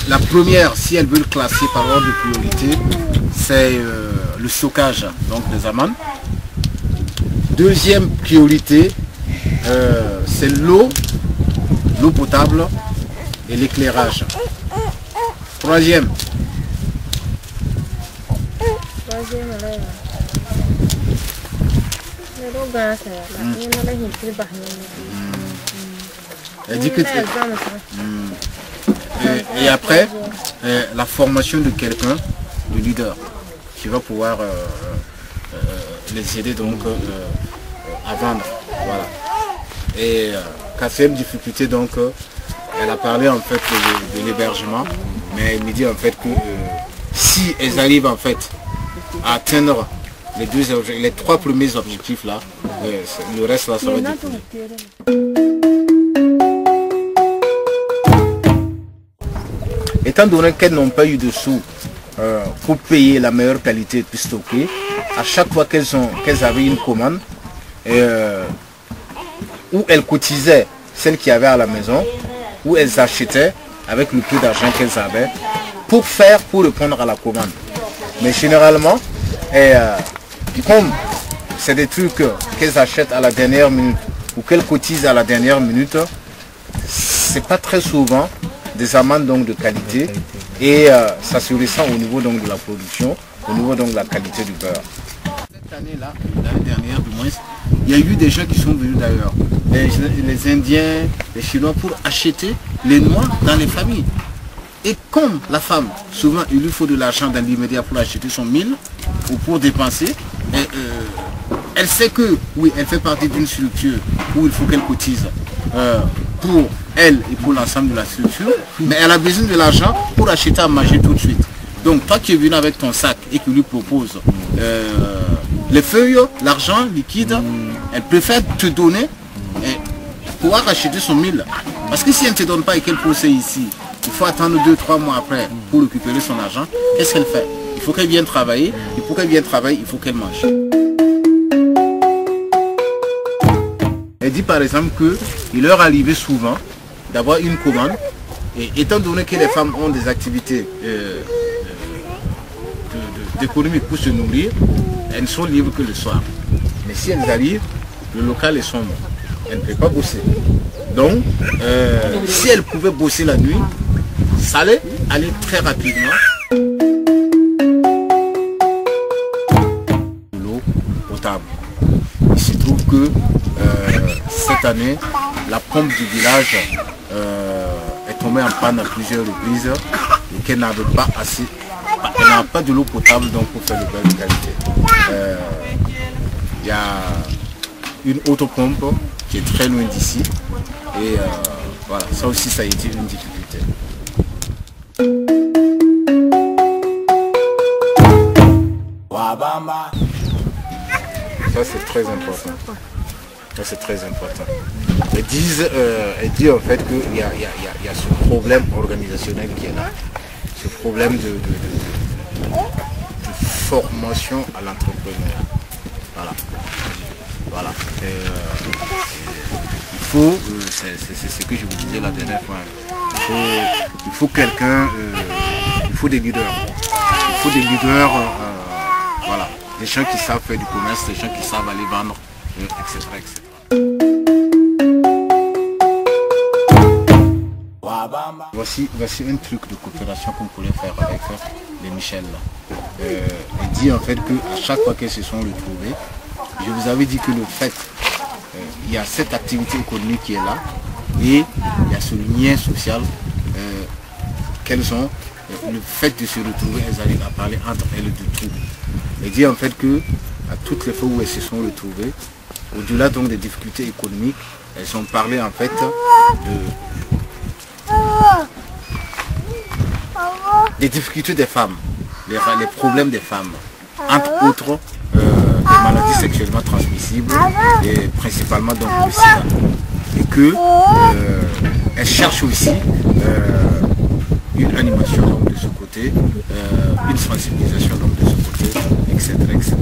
La première, si elles veulent classer par ordre de priorité, c'est le stockage donc des amendes. Deuxième priorité, c'est l'eau potable et l'éclairage. Troisième, et après, la formation de quelqu'un, de leader, qui va pouvoir les aider donc à vendre. Voilà. Et quatrième difficulté, donc, elle a parlé en fait de l'hébergement, mais elle me dit en fait que si elles arrivent en fait à atteindre les trois premiers objectifs là, le reste là, ça va découler. Étant donné qu'elles n'ont pas eu de sous pour payer la meilleure qualité et puis stocker, à chaque fois qu'elles avaient une commande, où elles cotisaient celles qui avaient à la maison, où elles achetaient avec le peu d'argent qu'elles avaient pour répondre à la commande. Mais généralement, comme c'est des trucs qu'elles achètent à la dernière minute ou qu'elles cotisent à la dernière minute, c'est pas très souvent des amendes donc de qualité et ça se ressent au niveau donc de la production, au niveau donc de la qualité du beurre. Cette année-là, l'année dernière du moins, il y a eu des gens qui sont venus d'ailleurs, les Indiens, les Chinois, pour acheter les noix dans les familles. Et comme la femme, souvent il lui faut de l'argent dans l'immédiat pour acheter son mille ou pour dépenser, elle sait que oui, elle fait partie d'une structure où il faut qu'elle cotise pour elle et pour l'ensemble de la structure, mais elle a besoin de l'argent pour acheter à manger tout de suite. Donc toi qui es venu avec ton sac et qui lui propose les feuilles, l'argent liquide, elle préfère te donner pour pouvoir acheter son mille. Parce que si elle ne te donne pas et qu'elle procède ici, il faut attendre 2-3 mois après pour récupérer son argent. Qu'est-ce qu'elle fait? Il faut qu'elle vienne travailler, et pour qu'elle vienne travailler, il faut qu'elle mange. Elle dit par exemple qu'il leur arrivait souvent d'avoir une commande, et étant donné que les femmes ont des activités d'économie pour se nourrir, elles ne sont libres que le soir. Mais si elles arrivent, le local est sombre. Elles ne peuvent pas bosser. Donc, si elles pouvaient bosser la nuit, ça allait aller très rapidement. L'eau potable. Il se trouve que cette année, la pompe du village est tombée en panne à plusieurs reprises et qu'elle n'avait pas assez. Elle n'a pas de l'eau potable donc pour faire le beurre de qualité. Il y a une autopompe qui est très loin d'ici et voilà, ça aussi ça a été une difficulté. Ça c'est très important. Ça c'est très important. Elle dit en fait qu'il y a ce problème organisationnel qui est là. Ce problème de formation à l'entrepreneur. Voilà. Voilà. Il faut, c'est ce que je vous disais la dernière fois, il faut quelqu'un, il faut des leaders. Il faut des leaders, voilà. Des gens qui savent faire du commerce, des gens qui savent aller vendre, etc. etc. Voici un truc de coopération qu'on pourrait faire avec les Michel. Elle dit en fait qu'à chaque fois qu'elles se sont retrouvées, je vous avais dit que le fait, il y a cette activité économique qui est là et il y a ce lien social qu'elles ont. Le fait de se retrouver, elles arrivent à parler entre elles de tout. Elle dit en fait que à toutes les fois où elles se sont retrouvées, au-delà donc des difficultés économiques, elles ont parlé en fait des difficultés des femmes, les problèmes des femmes, entre autres des maladies sexuellement transmissibles et principalement donc le sida. Et que elles cherchent aussi une animation donc, de ce côté, une sensibilisation donc, de ce côté, etc. etc.